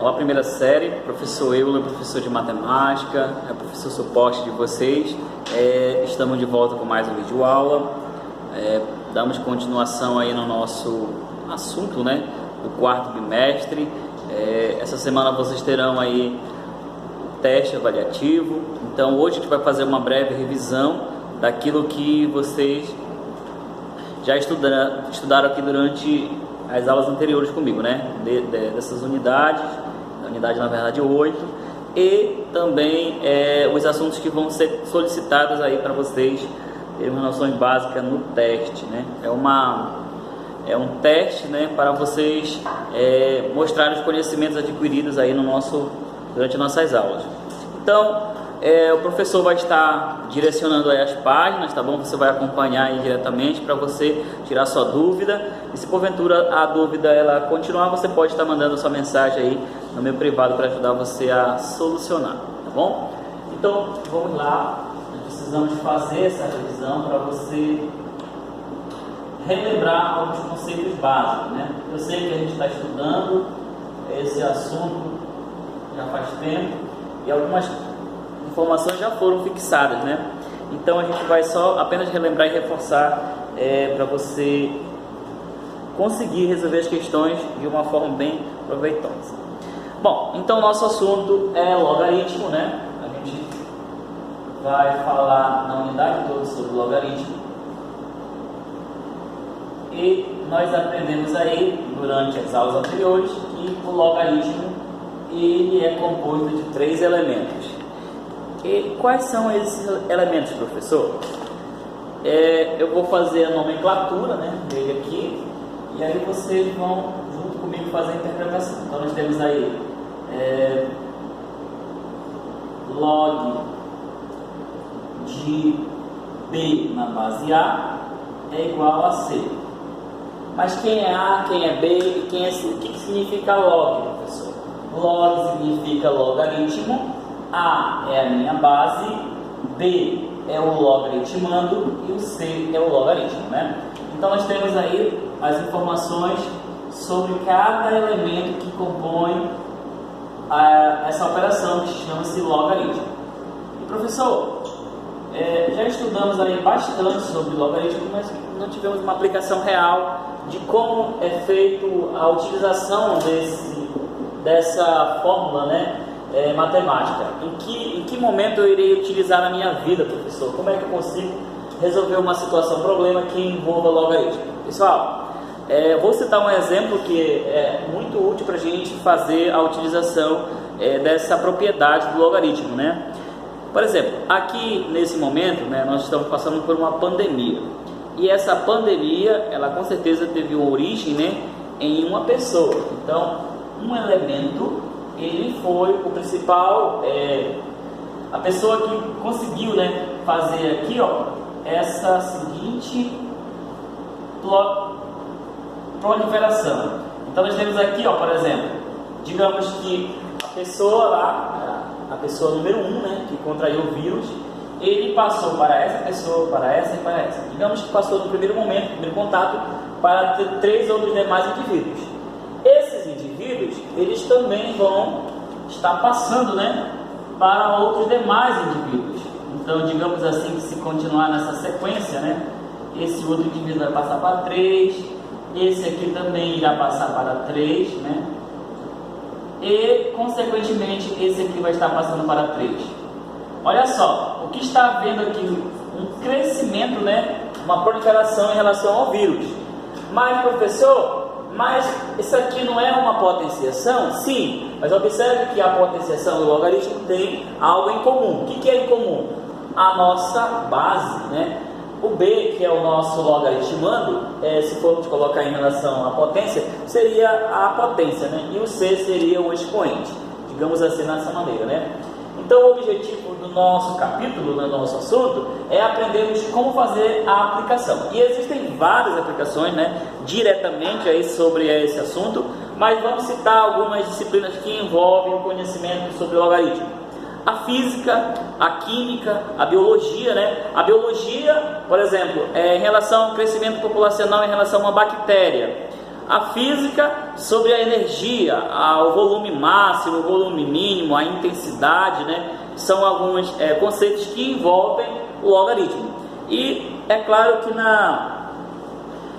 Olá, primeira série, professor Euler, professor de matemática, professor suporte de vocês. Estamos de volta com mais um vídeo aula. Damos continuação aí no nosso assunto, né, do quarto bimestre. Essa semana vocês terão aí o teste avaliativo. Então hoje a gente vai fazer uma breve revisão daquilo que vocês já estudaram aqui durante as aulas anteriores comigo, né? Dessas unidades, a unidade na verdade 8, e também os assuntos que vão ser solicitados aí para vocês terem uma noção básica no teste, né? É um teste, né, para vocês mostrarem os conhecimentos adquiridos aí durante nossas aulas. Então, o professor vai estar direcionando aí as páginas, tá bom? Você vai acompanhar aí diretamente para você tirar sua dúvida. E se porventura a dúvida ela continuar, você pode estar mandando sua mensagem aí no meu privado para ajudar você a solucionar, tá bom? Então, vamos lá. Precisamos fazer essa revisão para você relembrar alguns conceitos básicos, né? Eu sei que a gente está estudando esse assunto já faz tempo e algumas informações já foram fixadas, né? Então a gente vai só apenas relembrar e reforçar para você conseguir resolver as questões de uma forma bem proveitosa. Bom, então nosso assunto é logaritmo, né? A gente vai falar na unidade toda sobre logaritmo. E nós aprendemos aí durante as aulas anteriores que o logaritmo ele é composto de 3 elementos. E quais são esses elementos, professor? Eu vou fazer a nomenclatura, né, dele aqui, e aí vocês vão junto comigo fazer a interpretação. Então nós temos aí log de B na base A é igual a C. Mas quem é A, quem é B e quem é C? O que significa log, professor? Log significa logaritmo, A é a minha base, B é o logaritmando e o C é o logaritmo, né? Então nós temos aí as informações sobre cada elemento que compõe essa operação que chama-se logaritmo. E professor, já estudamos aí bastante sobre logaritmo, mas não tivemos uma aplicação real de como é feito a utilização dessa fórmula, né, matemática. Em que momento eu irei utilizar na minha vida, professor? Como é que eu consigo resolver uma situação, problema que envolva logaritmo? Pessoal, vou citar um exemplo que é muito útil para a gente fazer a utilização dessa propriedade do logaritmo, né? Por exemplo, aqui nesse momento, né, nós estamos passando por uma pandemia. E essa pandemia, ela com certeza teve origem, né, em uma pessoa. Então, um elemento, ele foi o principal, a pessoa que conseguiu, né, fazer aqui, ó, essa seguinte proliferação. Então nós temos aqui, ó, por exemplo, digamos que a pessoa lá, a pessoa número 1, né, que contraiu o vírus, ele passou para essa pessoa, para essa e para essa. Digamos que passou no primeiro momento, primeiro contato, para 3 outros demais indivíduos. Esses indivíduos, eles também vão estar passando, né, para outros demais indivíduos. Então, digamos assim, que se continuar nessa sequência, né, esse outro indivíduo vai passar para 3, esse aqui também irá passar para 3, né, e, consequentemente, esse aqui vai estar passando para 3. Olha só, o que está havendo aqui, um crescimento, né, uma proliferação em relação ao vírus. Mas, professor, isso aqui não é uma potenciação? Sim, mas observe que a potenciação do logaritmo tem algo em comum. O que é em comum? A nossa base, né? O B, que é o nosso logaritmando, se formos colocar em relação à potência, seria a potência, né? E o C seria o expoente, digamos assim, dessa maneira, né? Então o objetivo do nosso capítulo, do nosso assunto, é aprendermos como fazer a aplicação. E existem várias aplicações, né, diretamente aí sobre esse assunto, mas vamos citar algumas disciplinas que envolvem o conhecimento sobre logaritmo. A física, a química, a biologia, né? A biologia, por exemplo, em relação ao crescimento populacional em relação a uma bactéria. A física sobre a energia, o volume máximo, o volume mínimo, a intensidade, né? São alguns conceitos que envolvem o logaritmo. E é claro que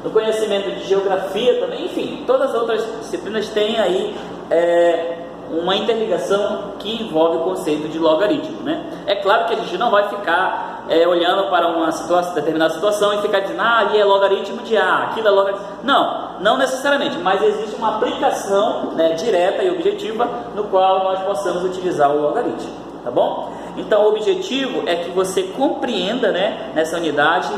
no conhecimento de geografia também, enfim, todas as outras disciplinas têm aí uma interligação que envolve o conceito de logaritmo, né? É claro que a gente não vai ficar olhando para uma determinada situação e ficar dizendo, ali é logaritmo de A, aquilo é logaritmo... Não necessariamente, mas existe uma aplicação, né, direta e objetiva no qual nós possamos utilizar o logaritmo, tá bom? Então o objetivo é que você compreenda, né, nessa unidade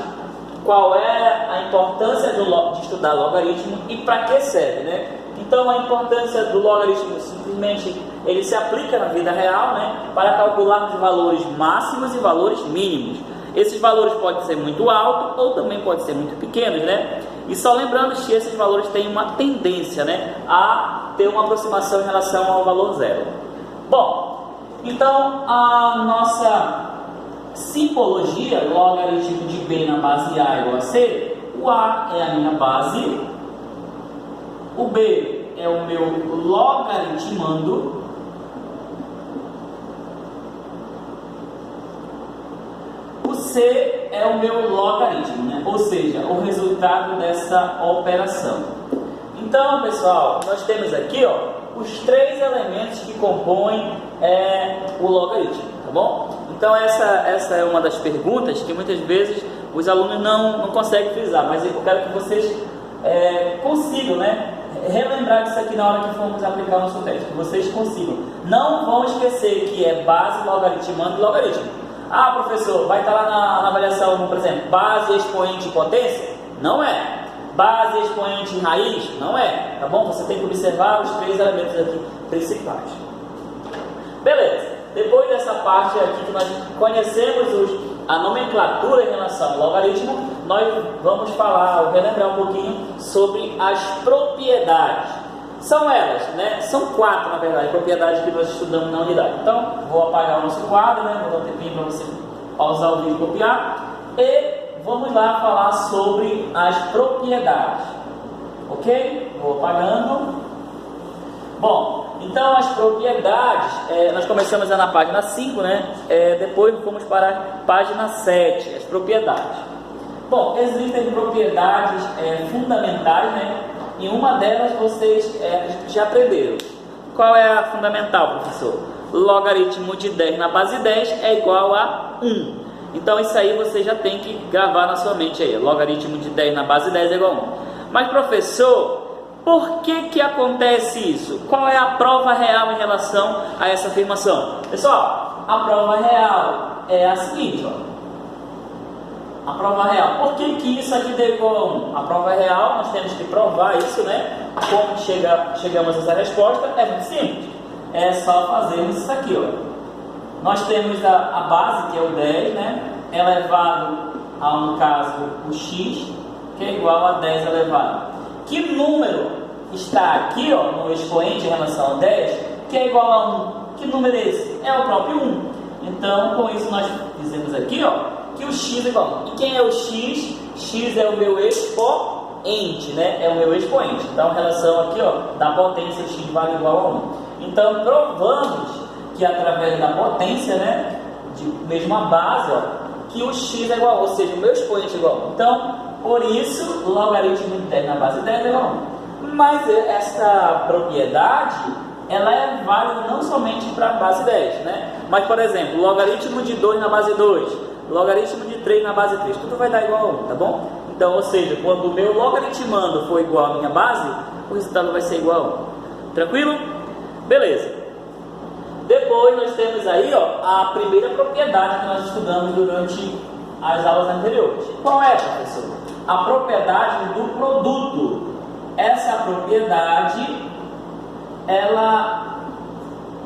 qual é a importância de estudar logaritmo e para que serve, né? Então a importância do logaritmo simplesmente ele se aplica na vida real, né, para calcular os valores máximos e valores mínimos. Esses valores podem ser muito altos ou também podem ser muito pequenos, né? E só lembrando que esses valores têm uma tendência, né, a ter uma aproximação em relação ao valor zero. Bom, então a nossa simbologia, logaritmo de B na base A igual a C, o A é a minha base, o B é o meu logaritmando, o C é o meu logaritmo, né? Ou seja, o resultado dessa operação. Então, pessoal, nós temos aqui os 3 elementos que compõem o logaritmo, tá bom? Então essa é uma das perguntas que muitas vezes os alunos não conseguem frisar, mas eu quero que vocês consigam, né, relembrar disso aqui na hora que formos aplicar o nosso teste, que vocês consigam. Não vão esquecer que é base, logaritmando e logaritmo. Ah, professor, vai estar lá na avaliação, por exemplo, base, expoente e potência? Não é. Base, expoente e raiz? Não é. Tá bom? Você tem que observar os 3 elementos aqui principais. Beleza. Depois dessa parte aqui que nós conhecemos a nomenclatura em relação ao logaritmo, nós vamos relembrar um pouquinho sobre as propriedades. São elas, né? São 4, na verdade, propriedades que nós estudamos na unidade. Então, vou apagar o nosso quadro, né? Vou dar um tempinho para você pausar o vídeo e copiar. E vamos lá falar sobre as propriedades. Ok? Vou apagando. Bom, então as propriedades, nós começamos na página 5, né? Depois fomos para a página 7, as propriedades. Bom, existem propriedades fundamentais, né? E uma delas vocês já aprenderam. Qual é a fundamental, professor? Logaritmo de 10 na base 10 é igual a 1. Então isso aí você já tem que gravar na sua mente aí. Logaritmo de 10 na base 10 é igual a 1. Mas, professor, por que acontece isso? Qual é a prova real em relação a essa afirmação? Pessoal, a prova real é a seguinte, A prova real. Por que isso aqui deu igual a 1? A prova real, nós temos que provar isso, né? Como chegamos a essa resposta? É muito simples. É só fazermos isso aqui, Nós temos a base, que é o 10, né? Elevado a, no caso, o x, que é igual a 10 elevado. Que número está aqui, no expoente em relação ao 10, que é igual a 1? Que número é esse? É o próprio 1. Então, com isso, nós dizemos aqui, que o x é igual a 1. E quem é o x? X é o meu expoente, né? É o meu expoente. Então, a relação aqui, da potência, x vale igual a 1. Então, provamos que através da potência, né, de mesma base, que o x é igual a 1, ou seja, o meu expoente é igual a 1. Então, por isso, o logaritmo de 10 na base 10 é igual a 1. Mas essa propriedade, ela é válida não somente para a base 10, né? Mas, por exemplo, logaritmo de 2 na base 2, logaritmo de 3 na base 3, tudo vai dar igual a 1, tá bom? Então, ou seja, quando o meu logaritmando for igual à minha base, o resultado vai ser igual a 1. Tranquilo? Beleza. Depois nós temos aí a primeira propriedade que nós estudamos durante as aulas anteriores. Qual é, professor? A propriedade do produto. Essa propriedade, ela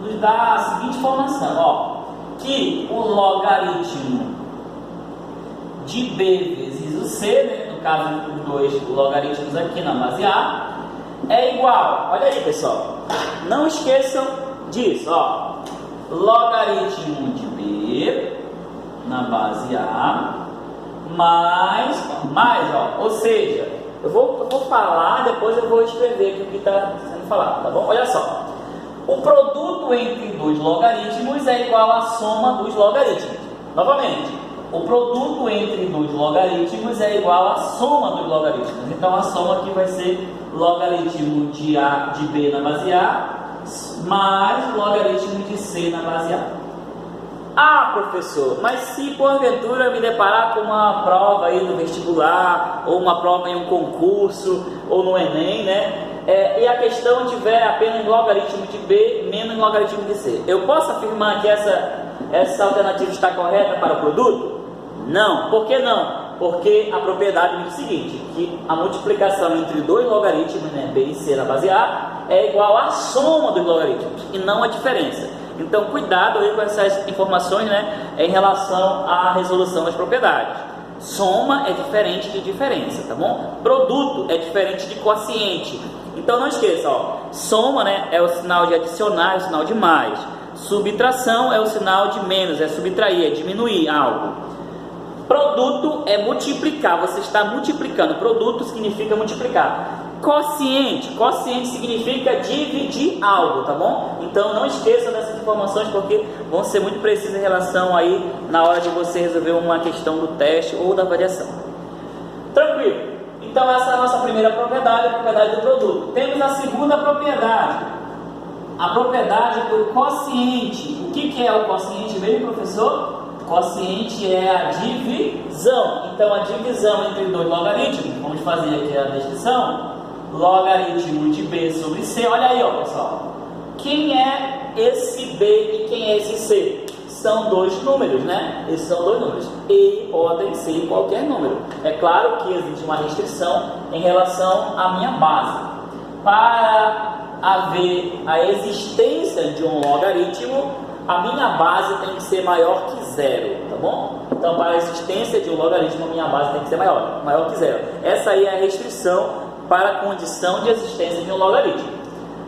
nos dá a seguinte informação, que o logaritmo de B vezes o C, né, no caso dos dois logaritmos aqui na base A, é igual, olha aí, pessoal, não esqueçam disso, logaritmo de B na base A mais, ou seja, Eu vou falar, depois eu vou escrever aqui o que está sendo falado, tá bom? Olha só. O produto entre dois logaritmos é igual à soma dos logaritmos. Novamente, o produto entre dois logaritmos é igual à soma dos logaritmos. Então, a soma aqui vai ser logaritmo de A de B na base A mais logaritmo de C na base A. Ah, professor, mas se porventura eu me deparar com uma prova aí no vestibular, ou uma prova em um concurso, ou no Enem, né? E a questão tiver apenas logaritmo de B menos logaritmo de C, eu posso afirmar que essa alternativa está correta para o produto? Não. Por que não? Porque a propriedade diz o seguinte, que a multiplicação entre dois logaritmos, né, B e C na base A, é igual à soma dos logaritmos, e não a diferença. Então, cuidado aí com essas informações, né, em relação à resolução das propriedades. Soma é diferente de diferença, tá bom? Produto é diferente de quociente. Então, não esqueça, ó, soma, né, é o sinal de adicionar, é o sinal de mais. Subtração é o sinal de menos, é subtrair, é diminuir algo. Produto é multiplicar, você está multiplicando. Produto significa multiplicar. Quociente significa dividir algo, tá bom? Então não esqueça dessas informações, porque vão ser muito precisas em relação aí na hora de você resolver uma questão do teste ou da avaliação. Tranquilo? Então essa é a nossa primeira propriedade, a propriedade do produto. Temos a segunda propriedade, a propriedade do quociente. O que é o quociente mesmo, professor? Quociente é a divisão. Então a divisão entre dois logaritmos, vamos fazer aqui a descrição. Logaritmo de B sobre C. Olha aí, ó, pessoal. Quem é esse B e quem é esse C? São dois números, né? Esses são dois números. E podem ser qualquer número. É claro que existe uma restrição em relação à minha base. Para haver a existência de um logaritmo, a minha base tem que ser maior que zero, tá bom? Então, para a existência de um logaritmo, a minha base tem que ser maior que zero. Essa aí é a restrição para a condição de existência de um logaritmo.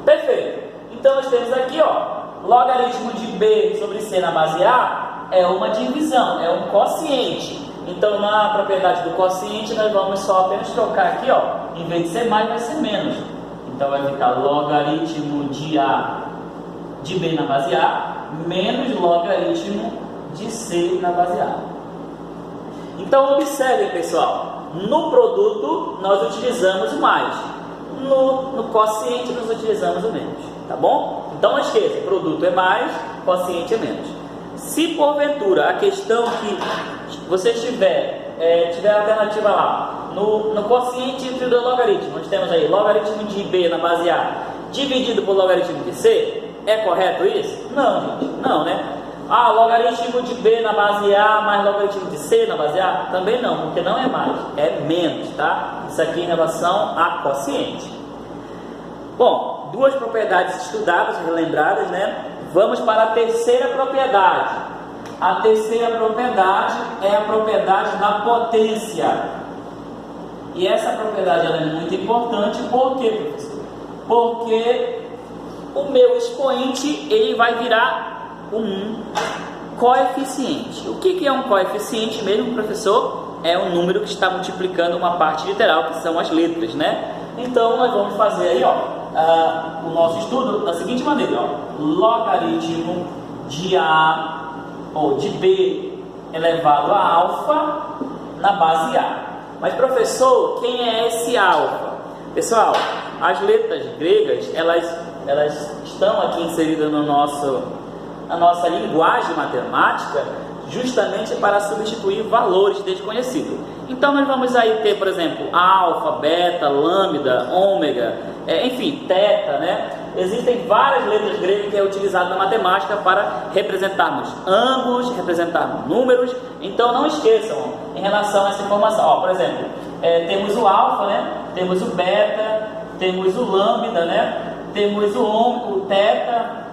Perfeito. Então nós temos aqui, ó, logaritmo de B sobre C na base A é uma divisão, é um quociente. Então na propriedade do quociente nós vamos só apenas trocar aqui, ó, em vez de ser mais vai ser menos. Então vai ficar logaritmo de A de B na base A menos logaritmo de C na base A. Então observem, pessoal. No produto, nós utilizamos o mais. No quociente, nós utilizamos o menos. Tá bom? Então, não esqueça. Produto é mais, quociente é menos. Se, porventura, a questão que você tiver a alternativa lá, no quociente entre dois logaritmos, nós temos aí logaritmo de B na base A dividido por logaritmo de C, é correto isso? Não, gente. Não, né? Ah, logaritmo de B na base A mais logaritmo de C na base A? Também não, porque não é mais, é menos, tá? Isso aqui em relação a quociente. Bom, duas propriedades estudadas, relembradas, né? Vamos para a terceira propriedade. A terceira propriedade é a propriedade da potência. E essa propriedade ela é muito importante, por quê, professor? Porque o meu expoente ele vai virar um coeficiente. O que é um coeficiente mesmo, professor? É um número que está multiplicando uma parte literal, que são as letras, né? Então, nós vamos fazer aí, ó, o nosso estudo da seguinte maneira, ó. Logaritmo de A, ou de B, elevado a alfa, na base A. Mas, professor, quem é esse alfa? Pessoal, as letras gregas, elas estão aqui inseridas na nossa linguagem matemática, justamente para substituir valores desconhecidos. Então nós vamos aí ter, por exemplo, alfa, beta, lambda, ômega, enfim, teta, né? Existem várias letras gregas que é utilizada na matemática para representarmos ângulos, representarmos números. Então não esqueçam em relação a essa informação. Ó, por exemplo, temos o alfa, né? Temos o beta, temos o lambda, né? Temos o teta.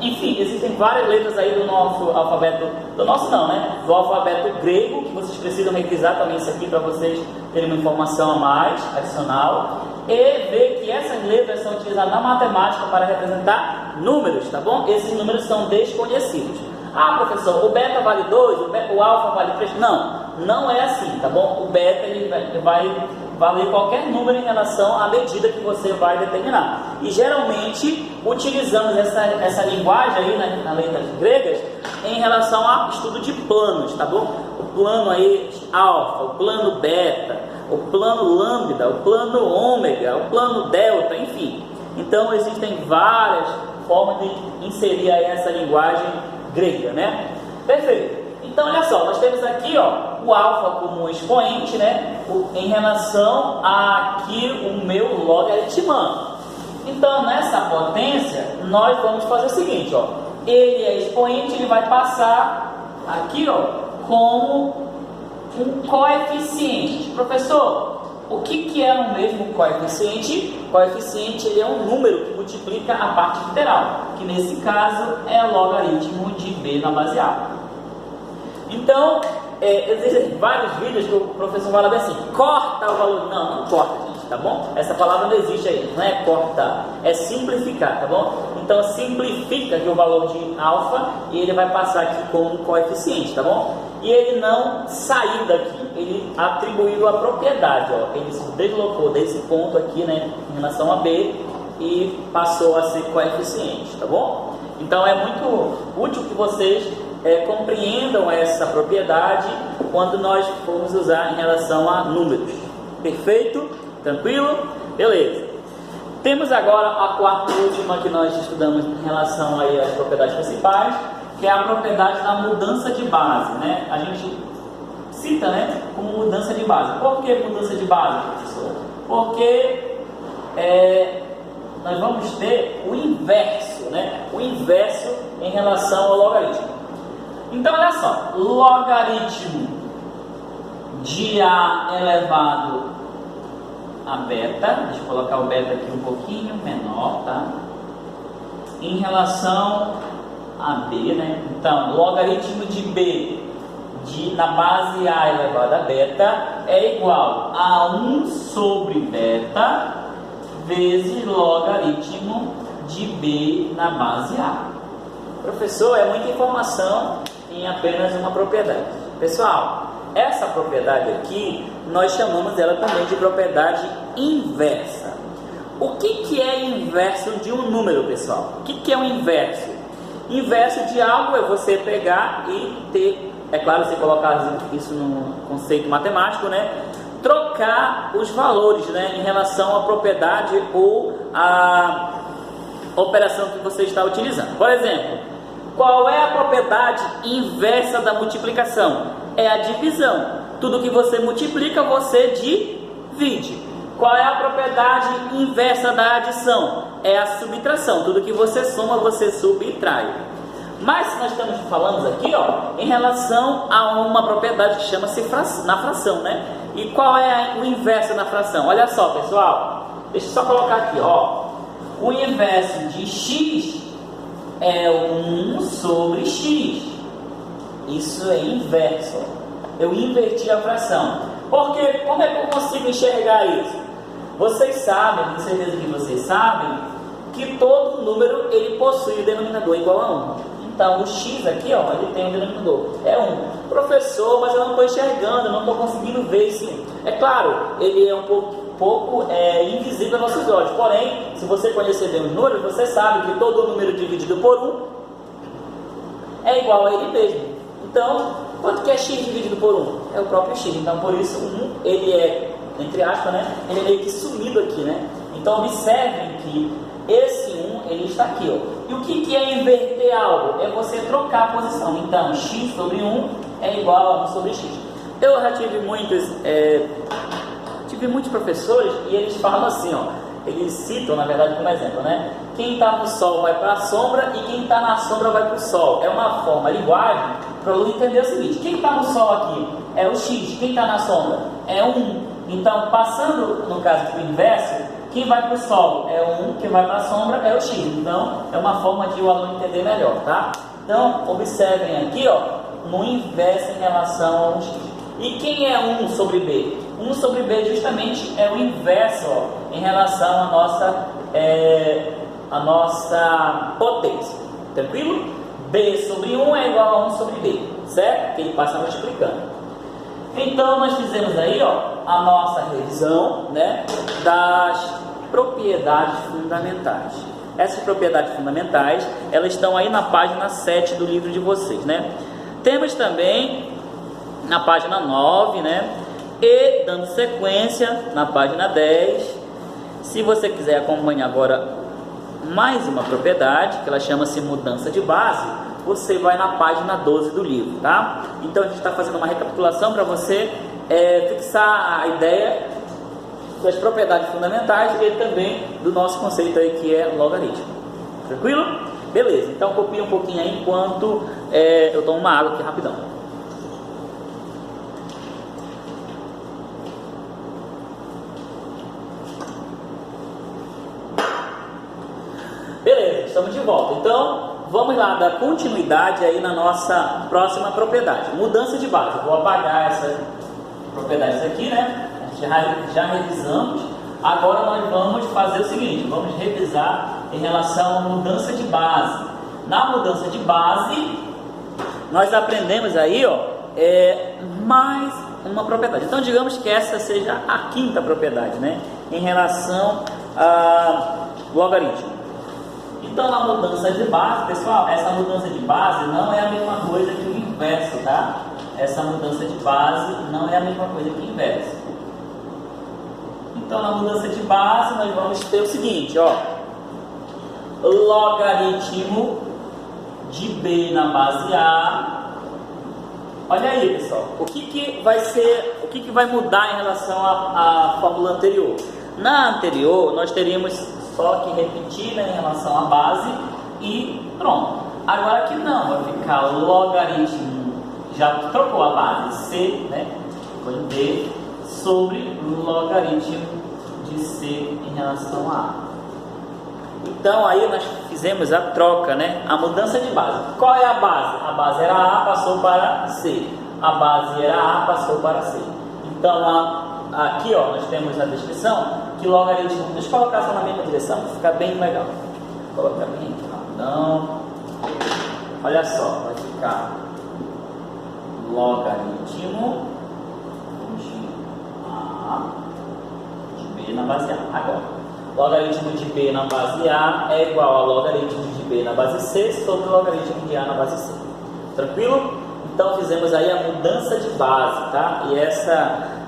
Enfim, existem várias letras aí do nosso alfabeto, do nosso não, né? Do alfabeto grego, que vocês precisam revisar também isso aqui para vocês terem uma informação a mais, adicional. E ver que essas letras são utilizadas na matemática para representar números, tá bom? Esses números são desconhecidos. Ah, professor, o beta vale 2, o alfa vale 3? Não, não é assim, tá bom? O beta ele vai valer qualquer número em relação à medida que você vai determinar. E geralmente utilizamos essa linguagem aí nas letras gregas em relação ao estudo de planos, tá bom? O plano aí alfa, o plano beta, o plano lambda, o plano ômega, o plano delta, enfim. Então existem várias formas de inserir aí essa linguagem grega, né? Perfeito. Então olha só, nós temos aqui o alfa como um expoente, né? Em relação a aqui o meu logaritmano. Então nessa potência nós vamos fazer o seguinte, ele é expoente, ele vai passar aqui como um coeficiente. Professor, o que é o mesmo coeficiente? Coeficiente ele é um número que multiplica a parte literal, que nesse caso é o logaritmo de b na base A. Então, existem vários vídeos que o professor fala bem assim, corta o valor. Não corta, gente, tá bom? Essa palavra não existe aí, não é cortar, é simplificar, tá bom? Então, simplifica aqui o valor de alfa e ele vai passar aqui como um coeficiente, tá bom? E ele não saiu daqui, ele atribuiu a propriedade, ele se deslocou desse ponto aqui, né, em relação a B e passou a ser coeficiente, tá bom? Então, é muito útil que vocês compreendam essa propriedade quando nós formos usar em relação a números. Perfeito? Tranquilo? Beleza. Temos agora a quarta e última que nós estudamos em relação aí às propriedades principais, que é a propriedade da mudança de base, né? A gente cita, né, como mudança de base. Por que mudança de base, professor? Porque nós vamos ter o inverso, né? O inverso em relação ao logaritmo. Então, olha só, logaritmo de A elevado a beta, deixa eu colocar o beta aqui um pouquinho menor, tá? Em relação a B, né? Então, logaritmo de B na base A elevado a beta é igual a 1 sobre beta vezes logaritmo de B na base A. Professor, é muita informação em apenas uma propriedade. Pessoal, essa propriedade aqui, nós chamamos ela também de propriedade inversa. O que é inverso de um número, pessoal? O que é o inverso? Inverso de algo é você pegar e ter, é claro, você colocar isso no conceito matemático, né? Trocar os valores, né, em relação à propriedade ou à operação que você está utilizando. Por exemplo, qual é a propriedade inversa da multiplicação? É a divisão. Tudo que você multiplica, você divide. Qual é a propriedade inversa da adição? É a subtração. Tudo que você soma, você subtrai. Mas nós estamos falando aqui, em relação a uma propriedade que chama-se na fração, né? E qual é o inverso na fração? Olha só, pessoal. Deixa eu só colocar aqui, O inverso de x é 1 sobre x. Isso é inverso. Eu inverti a fração. Porque como é que eu consigo enxergar isso? Vocês sabem, tenho certeza que vocês sabem, que todo número ele possui o denominador igual a 1. Então o x aqui, ele tem um denominador, é 1. Professor, mas eu não estou enxergando, eu não estou conseguindo ver isso. É claro, ele é um pouco invisível aos nossos olhos. Porém, se você conhecer bem os números, você sabe que todo número dividido por 1 é igual a ele mesmo. Então, quanto que é x dividido por 1? É o próprio x. Então, por isso, 1, ele é, entre aspas, né? Ele é meio que sumido aqui, né? Então, observem que esse 1, ele está aqui, E o que é inverter algo? É você trocar a posição. Então, x sobre 1 é igual a 1 sobre x. Eu já tive muitos professores e eles falam assim, eles citam, na verdade, como exemplo, né? Quem está no sol vai para a sombra e quem está na sombra vai para o sol. É uma forma, linguagem, para o aluno entender o seguinte: quem está no sol aqui é o x, quem está na sombra é 1. Então, passando, no caso do inverso, quem vai para o sol é o 1, quem vai para a sombra é o x. Então, é uma forma de o aluno entender melhor, tá? Então, observem aqui, no inverso em relação ao x. E quem é 1 sobre b? 1 sobre b justamente é o inverso em relação à nossa potência. Tranquilo? B sobre 1 é igual a 1 sobre b, certo? Que ele passa multiplicando. Então nós fizemos aí, ó, a nossa revisão, né, das propriedades fundamentais. Essas propriedades fundamentais, elas estão aí na página 7 do livro de vocês, né? Temos também na página 9, né? E dando sequência na página 10. Se você quiser acompanhar agora mais uma propriedade, que ela chama-se mudança de base, você vai na página 12 do livro, tá? Então a gente está fazendo uma recapitulação para você fixar a ideia das propriedades fundamentais e também do nosso conceito aí que é logaritmo. Tranquilo? Beleza, então copia um pouquinho aí enquanto eu tomo uma água aqui rapidão. Beleza, estamos de volta. Então, vamos lá dar continuidade aí na nossa próxima propriedade. Mudança de base. Vou apagar essa propriedade aqui, né? Já revisamos. Agora nós vamos fazer o seguinte, vamos revisar em relação à mudança de base. Na mudança de base, nós aprendemos aí, ó, mais uma propriedade. Então, digamos que essa seja a quinta propriedade, né? Em relação a logaritmo. Então, na mudança de base, pessoal, essa mudança de base não é a mesma coisa que o inverso, tá? Essa mudança de base não é a mesma coisa que o inverso. Então, na mudança de base, nós vamos ter o seguinte, ó. Logaritmo de B na base A. Olha aí, pessoal. O que vai mudar em relação à fórmula anterior? Na anterior, nós teríamos só que repetir, né, em relação à base e pronto. Agora aqui não, vai ficar logaritmo, já trocou a base C, né, foi D, sobre logaritmo de C em relação a A. Então aí nós fizemos a troca, né, a mudança de base. Qual é a base? A base era A, passou para C. A base era A, passou para C. Então aqui, ó, nós temos na descrição que logaritmo, deixa eu colocar só na mesma direção para ficar bem legal. Vou colocar bem rapidão. Olha só, vai ficar logaritmo de A de B na base A. Agora, logaritmo de B na base A é igual a logaritmo de B na base C sobre logaritmo de A na base C. Tranquilo? Então fizemos aí a mudança de base, tá? E essa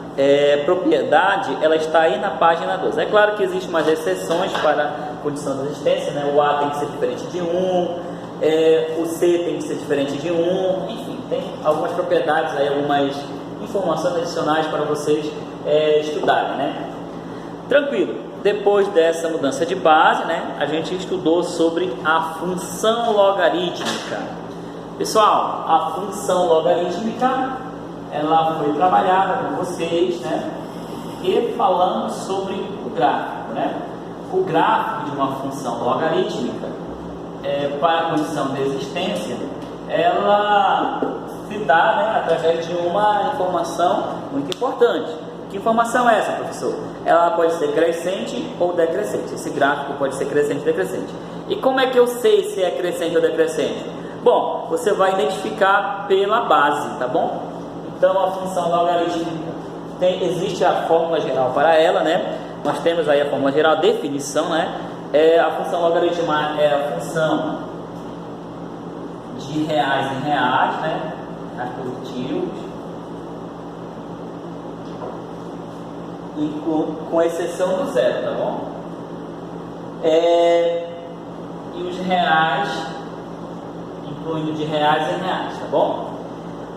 propriedade, ela está aí na página 12. É claro que existem umas exceções para a condição de existência, né? O A tem que ser diferente de 1, o C tem que ser diferente de 1, enfim, tem algumas propriedades aí, algumas informações adicionais para vocês estudarem, né? Tranquilo. Depois dessa mudança de base, né, a gente estudou sobre a função logarítmica. Pessoal, a função logarítmica ela foi trabalhada com vocês, né? E falando sobre o gráfico, né? O gráfico de uma função logarítmica, para a condição de existência, ela se dá, né, através de uma informação muito importante. Que informação é essa, professor? Ela pode ser crescente ou decrescente. Esse gráfico pode ser crescente ou decrescente. E como é que eu sei se é crescente ou decrescente? Bom, você vai identificar pela base, tá bom? Então a função logarítmica existe a fórmula geral para ela, né? Nós temos aí a fórmula geral, a definição, né? A função logarítmica é a função de reais em reais, né? Reais positivos, com exceção do zero, tá bom? E os reais, incluindo de reais em reais, tá bom?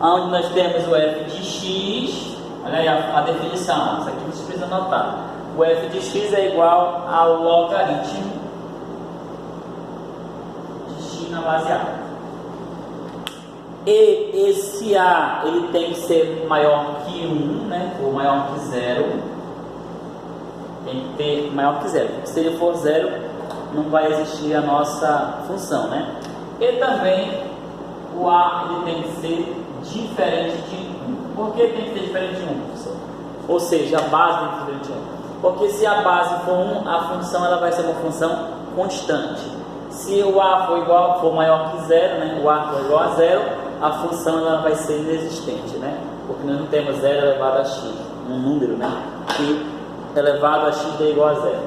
Onde nós temos o f de x, olha aí a definição, isso aqui vocês precisam anotar. O f de x é igual ao logaritmo de x na base A. E esse A, ele tem que ser maior que 1, né, ou maior que 0. Tem que ter maior que 0. Se ele for 0, não vai existir a nossa função, né? E também o A, ele tem que ser diferente de 1. Por que tem que ser diferente de 1, professor? Ou seja, a base tem que ser diferente de 1. Porque se a base for 1, a função ela vai ser uma função constante. Se o A for maior que 0, né? O A for igual a 0, a função ela vai ser inexistente, né? porque nós não temos 0 elevado a x, um número, né, que elevado a x é igual a 0.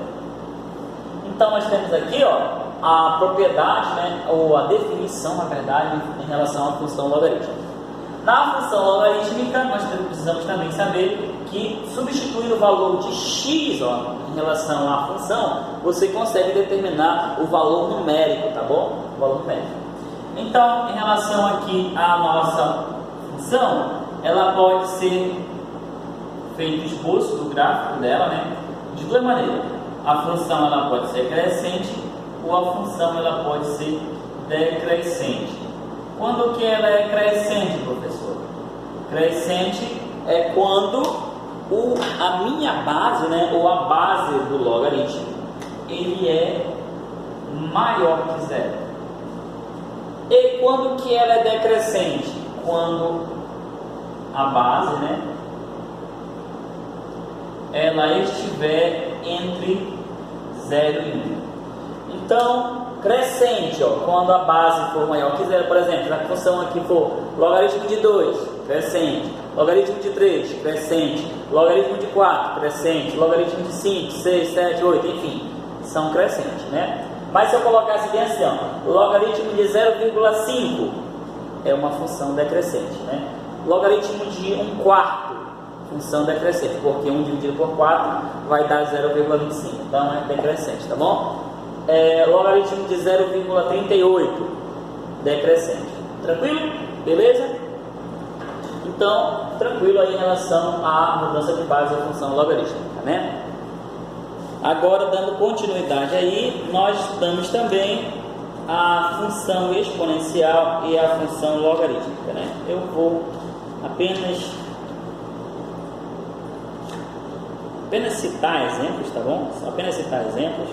Então nós temos aqui, ó, a propriedade, né, ou a definição, na verdade, em relação à função logarítmica. Na função logarítmica, nós precisamos também saber que, substituindo o valor de x, ó, em relação à função, você consegue determinar o valor numérico, tá bom? O valor numérico. Então, em relação aqui à nossa função, ela pode ser feito o esboço do gráfico dela, né, de duas maneiras. A função ela pode ser crescente ou a função ela pode ser decrescente. Quando que ela é crescente, professor? Crescente é quando a minha base, né, ou a base do logaritmo, ele é maior que 0. E quando que ela é decrescente? Quando a base, né, ela estiver entre 0 e 1. Então, crescente, ó, quando a base for maior que 0, por exemplo, se a função aqui for logaritmo de 2, crescente, logaritmo de 3, crescente, logaritmo de 4, crescente, logaritmo de 5, 6, 7, 8, enfim, são crescentes, né? Mas se eu colocasse bem assim, ó, logaritmo de 0,5 é uma função decrescente, né? Logaritmo de 1/4, função decrescente, porque 1 dividido por 4 vai dar 0,25, então é decrescente, tá bom? Logaritmo de 0,38, decrescente. Tranquilo? Beleza? Então, tranquilo aí em relação à mudança de base da função logarítmica, né? Agora, dando continuidade aí, nós damos também a função exponencial e a função logarítmica, né? Eu vou apenas citar exemplos, tá bom? Apenas citar exemplos.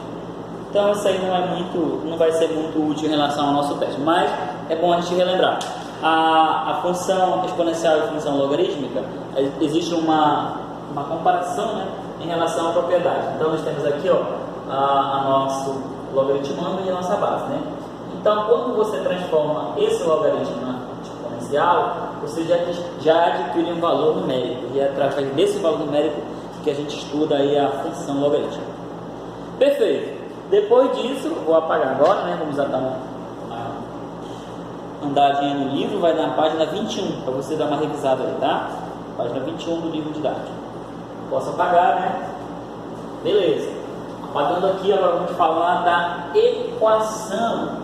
Então isso aí não vai ser muito útil em relação ao nosso teste, mas é bom a gente relembrar. A função exponencial e a função logarítmica, existe uma comparação, né, em relação à propriedade. Então nós temos aqui, ó, a nosso logaritmando e a nossa base, né? Então quando você transforma esse logaritmo exponencial, você já adquire um valor numérico, e é através desse valor numérico que a gente estuda aí a função logarítmica. Perfeito. Depois disso, vou apagar agora, né? Vamos dar uma andadinha no livro, vai na página 21, para você dar uma revisada aí, tá? Página 21 do livro didático. Posso apagar, né? Beleza. Apagando aqui, agora vamos falar da equação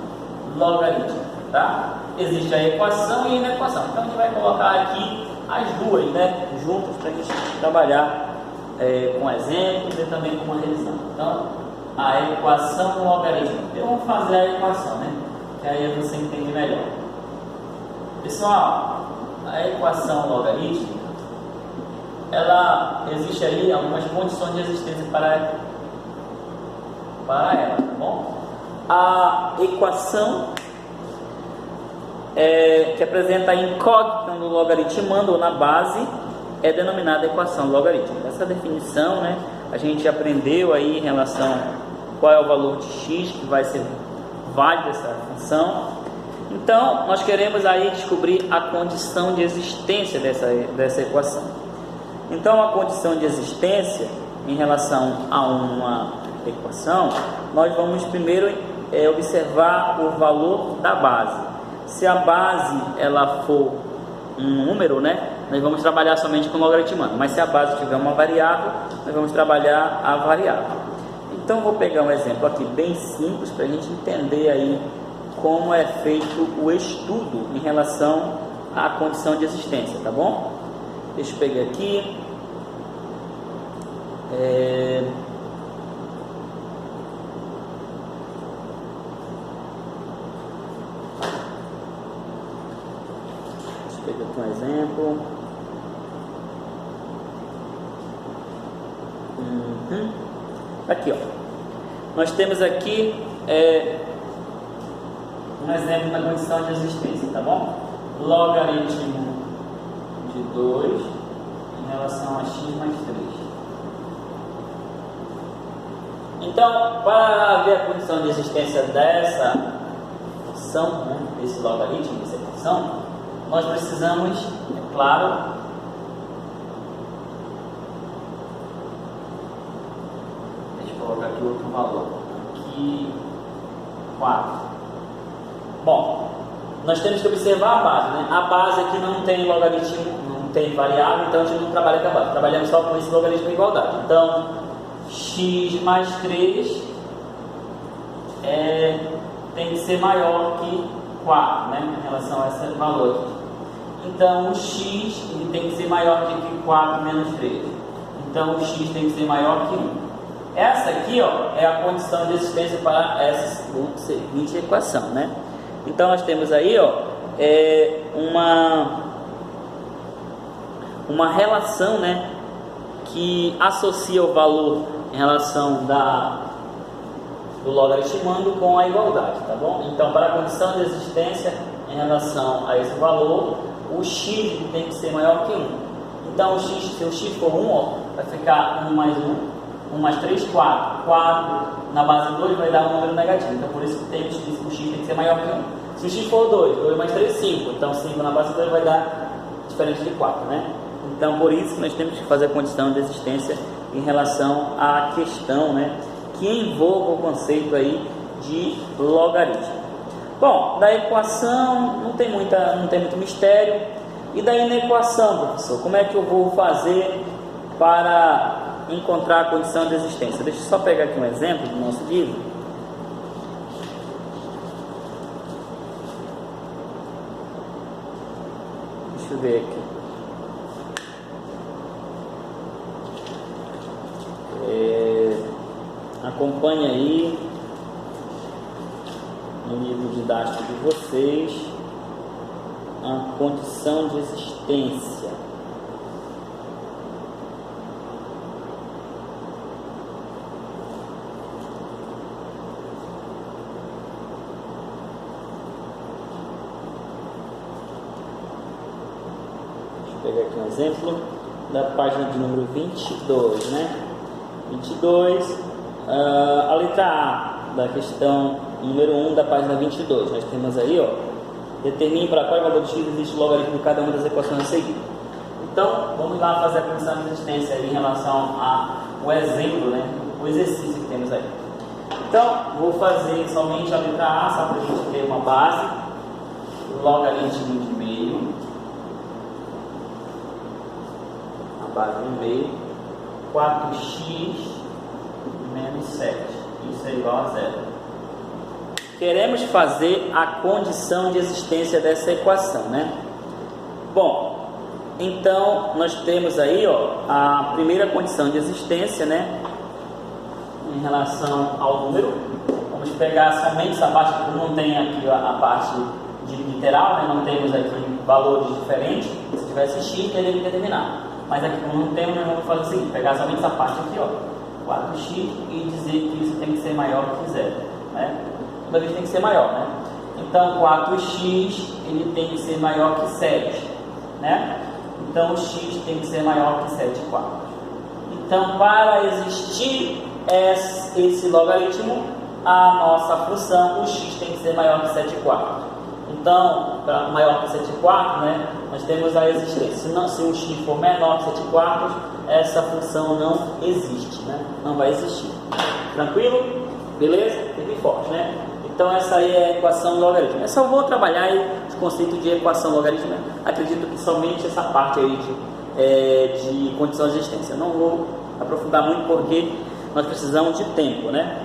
logarítmica, tá? Existe a equação e a inequação. Então a gente vai colocar aqui as duas, né? Juntas, para a gente trabalhar com exemplos e também com uma revisão. Então, a equação logarítmica. Então, vamos fazer a equação, né? Que aí você entende melhor. Pessoal, a equação logarítmica, ela existe aí algumas condições de existência para ela, tá bom? A equação que apresenta a incógnita no logaritmando ou na base é denominada equação logarítmica. Essa definição, né, a gente aprendeu aí em relação qual é o valor de x que vai ser válido essa função. Então, nós queremos aí descobrir a condição de existência dessa equação. Então, a condição de existência em relação a uma equação, nós vamos primeiro observar o valor da base. Se a base ela for um número, né, nós vamos trabalhar somente com logaritmando, mas se a base tiver uma variável, nós vamos trabalhar a variável. Então vou pegar um exemplo aqui bem simples para a gente entender aí como é feito o estudo em relação à condição de existência, tá bom? Deixa eu pegar aqui. Deixa eu pegar aqui um exemplo. Aqui, ó, nós temos aqui um exemplo da condição de existência, tá bom? Logaritmo de 2 em relação a x mais 3. Então, para ver a condição de existência dessa função, né, desse logaritmo, dessa função, nós precisamos, é claro, aqui outro valor. Aqui 4. Bom, nós temos que observar a base, né? A base aqui não tem logaritmo, não tem variável, então a gente não trabalha com a base. Trabalhamos só com esse logaritmo de igualdade. Então, x mais 3 tem que ser maior que 4, né? Em relação a esse valor aqui. Então, o x ele tem que ser maior que 4 menos 3. Então, o x tem que ser maior que 1. Essa aqui, ó, é a condição de existência para essa seguinte equação, né? Então, nós temos aí, ó, uma relação, né, que associa o valor em relação do logaritmando com a igualdade, tá bom? Então, para a condição de existência em relação a esse valor, o x tem que ser maior que 1. Então, se o x for 1, ó, vai ficar 1 mais 1 mais 3, 4. 4 na base 2 vai dar um número negativo. Então, por isso que temos que o x tem que ser maior que 1. Se o x for 2, 2 mais 3, 5. Então, 5 na base 2 vai dar diferente de 4, né? Então, por isso que nós temos que fazer a condição de existência em relação à questão, né, que envolva o conceito aí de logaritmo. Bom, da equação não tem muito mistério. E daí na equação, professor, como é que eu vou fazer para encontrar a condição de existência? Deixa eu só pegar aqui um exemplo do nosso livro. Deixa eu ver aqui. Acompanhe aí no livro didático de vocês a condição de existência. Deixa eu pegar aqui um exemplo da página de número 22, né? 22. A letra A da questão número 1 da página 22. Nós temos aí, ó, determine para qual valor de x existe o logaritmo de cada uma das equações a seguir. Então, vamos lá fazer a condição de existência aí em relação ao exemplo, né, o exercício que temos aí. Então, vou fazer somente a letra A, só para a gente ter uma base. Logaritmo de meio. A base de meio. 4x menos 7. Isso é igual a 0. Queremos fazer a condição de existência dessa equação, né? Bom, então nós temos aí, ó, a primeira condição de existência, né? Em relação ao número. Vamos pegar somente essa parte que não tem aqui a parte de literal, né? Não temos aqui valores diferentes. Se tivesse x, teria que determinar. Mas aqui como não temos, nós vamos fazer o seguinte: pegar somente essa parte aqui, ó, 4x, e dizer que isso tem que ser maior que 0, né? Toda vez tem que ser maior, né? Então 4x ele tem que ser maior que 7, né? Então o x tem que ser maior que 7 quartos. Então, para existir esse logaritmo, a nossa função, o x tem que ser maior que 7 quartos. Então, para maior que 7 quartos, né, nós temos a existência. Se o x for menor que 7 quartos, essa função não existe, né? Não vai existir. Tranquilo? Beleza? Fique forte, né? Então, essa aí é a equação logarítmica. Eu só vou trabalhar aí esse conceito de equação logarítmica. Acredito que somente essa parte aí de condição de existência. Não vou aprofundar muito porque nós precisamos de tempo, né?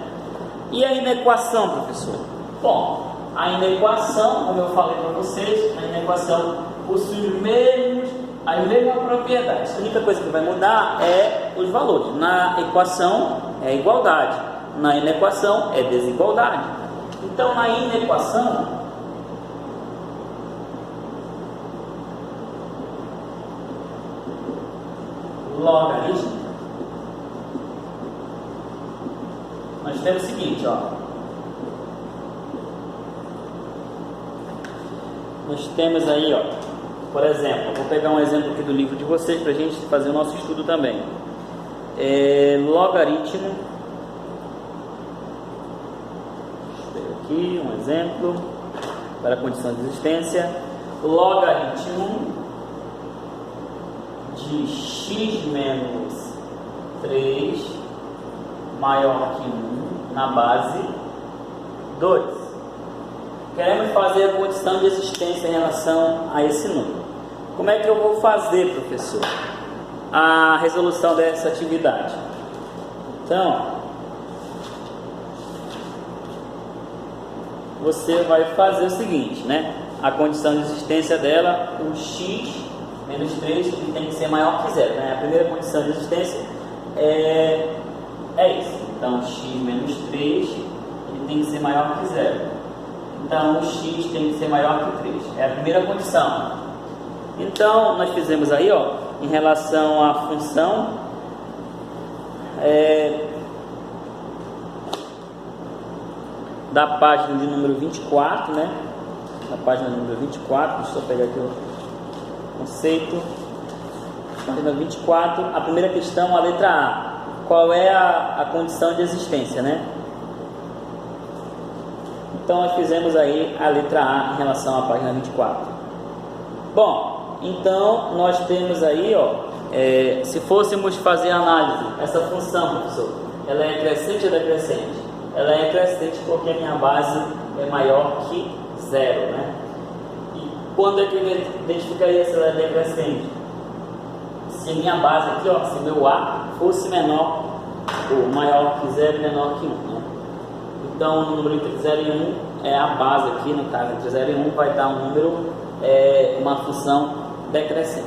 E aí na equação, professor? Bom, aí na equação, como eu falei para vocês, aí na equação possui as mesmas propriedades. A única coisa que vai mudar é os valores. Na equação é igualdade, na inequação é desigualdade. Então, na inequação, logaritmo, nós temos o seguinte, ó. Nós temos aí, ó, por exemplo, vou pegar um exemplo aqui do livro de vocês para a gente fazer o nosso estudo também. Logaritmo, deixa eu ver aqui um exemplo para a condição de existência. Logaritmo de x menos 3 maior que 1 na base 2. Queremos fazer a condição de existência em relação a esse número. Como é que eu vou fazer, professor, a resolução dessa atividade? Então, você vai fazer o seguinte, né? A condição de existência dela, o x menos 3, que tem que ser maior que 0, né? A primeira condição de existência é isso. Então, x menos 3, ele tem que ser maior que 0. Então, o x tem que ser maior que 3. É a primeira condição. Então, nós fizemos aí, ó, em relação à função, da página de número 24, né? Da página número 24, deixa eu pegar aqui o conceito. Página 24, a primeira questão, a letra A. Qual é a condição de existência, né? Então, nós fizemos aí a letra A em relação à página 24. Bom, então, nós temos aí, ó, se fôssemos fazer a análise, essa função, professor, ela é crescente ou decrescente? Ela é crescente porque a minha base é maior que 0, né? E quando é que eu identificaria se ela é decrescente? Se a minha base aqui, ó, se meu A fosse menor ou maior que 0 e menor que 1, né? Então, o número entre 0 e 1 é a base aqui, no caso, entre 0 e 1 vai dar um número, uma função decrescente.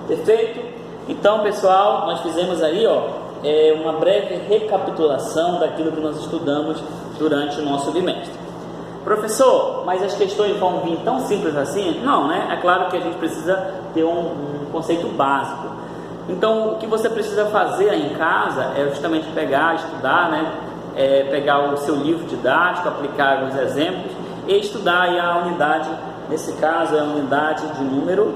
Perfeito? Então, pessoal, nós fizemos aí, ó, uma breve recapitulação daquilo que nós estudamos durante o nosso bimestre. Professor, mas as questões vão vir tão simples assim? Não, né? É claro que a gente precisa ter um conceito básico. Então, o que você precisa fazer aí em casa é justamente pegar, estudar, né? Pegar o seu livro didático, aplicar alguns exemplos e estudar aí a unidade, nesse caso é a unidade de número,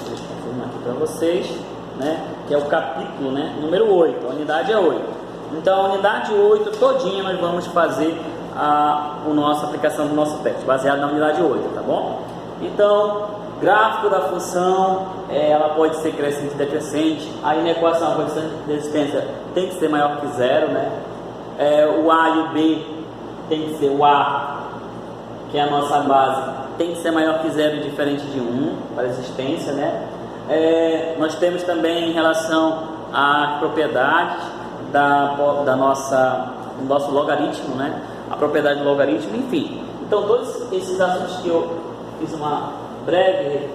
deixa eu confirmar aqui para vocês, né? Que é o capítulo, né? Número 8, a unidade é 8. Então, a unidade 8 todinha nós vamos fazer a nossa aplicação do nosso teste, baseado na unidade 8, tá bom? Então, gráfico da função, ela pode ser crescente ou decrescente. Aí na equação, a condição de existência tem que ser maior que 0, né? O A e o B tem que ser o A, que é a nossa base, tem que ser maior que 0 e diferente de 1 para a existência, né? Nós temos também em relação às propriedades do nosso logaritmo, né? A propriedade do logaritmo, enfim. Então, todos esses assuntos que eu fiz uma breve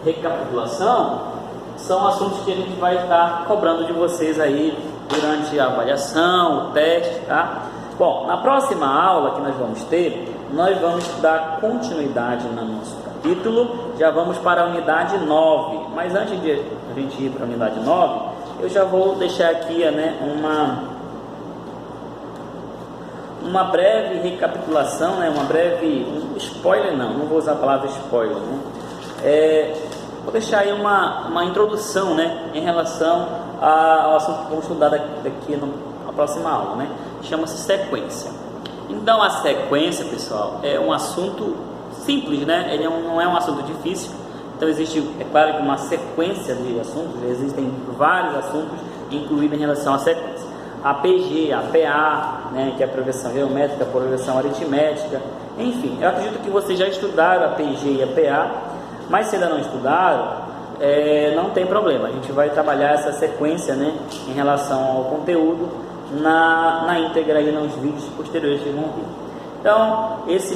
recapitulação são assuntos que a gente vai estar cobrando de vocês aí durante a avaliação, o teste, tá? Bom, na próxima aula que nós vamos ter, nós vamos dar continuidade no nosso capítulo, já vamos para a unidade 9, mas antes de a gente ir para a unidade 9, eu já vou deixar aqui, né, uma breve recapitulação, né, um spoiler, não vou usar a palavra spoiler, né? Vou deixar aí uma introdução, né, em relação ao assunto que vamos estudar daqui na próxima aula, né? Chama-se sequência. Então, a sequência, pessoal, é um assunto simples, né? Ele não é um assunto difícil. Então, existe, é claro que uma sequência de assuntos, existem vários assuntos incluídos em relação à sequência. A PG, a PA, né, que é a progressão geométrica, a progressão aritmética, enfim, eu acredito que vocês já estudaram a PG e a PA, mas se ainda não estudaram, não tem problema, a gente vai trabalhar essa sequência, né, em relação ao conteúdo na íntegra e nos vídeos posteriores que vão vir. Então, esse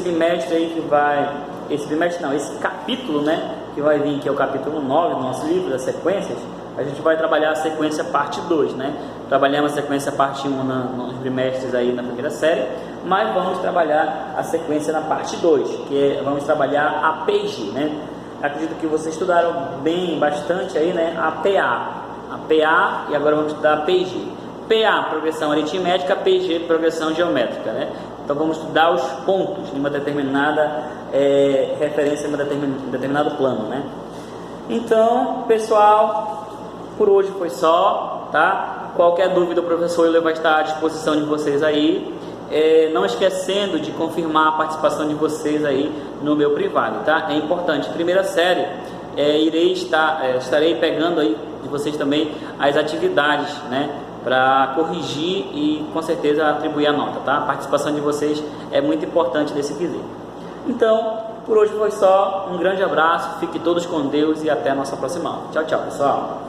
capítulo, né, que vai vir, que é o capítulo 9 do nosso livro das sequências, a gente vai trabalhar a sequência parte 2, né? Trabalhamos a sequência parte 1 nos trimestres aí na primeira série, mas vamos trabalhar a sequência na parte 2, vamos trabalhar a PG, né? Acredito que vocês estudaram bastante aí, né? A PA, e agora vamos estudar a PG. PA, progressão aritmética, PG, progressão geométrica, né? Então vamos estudar os pontos de uma determinada referência, em um determinado plano, né? Então, pessoal, por hoje foi só, tá? Qualquer dúvida, o professor Euler vai estar à disposição de vocês aí. Não esquecendo de confirmar a participação de vocês aí no meu privado, tá? É importante. Primeira série, estarei pegando aí de vocês também as atividades, né, para corrigir e com certeza atribuir a nota, tá? A participação de vocês é muito importante nesse quesito. Então, por hoje foi só. Um grande abraço, fiquem todos com Deus e até a nossa próxima aula. Tchau, tchau, pessoal.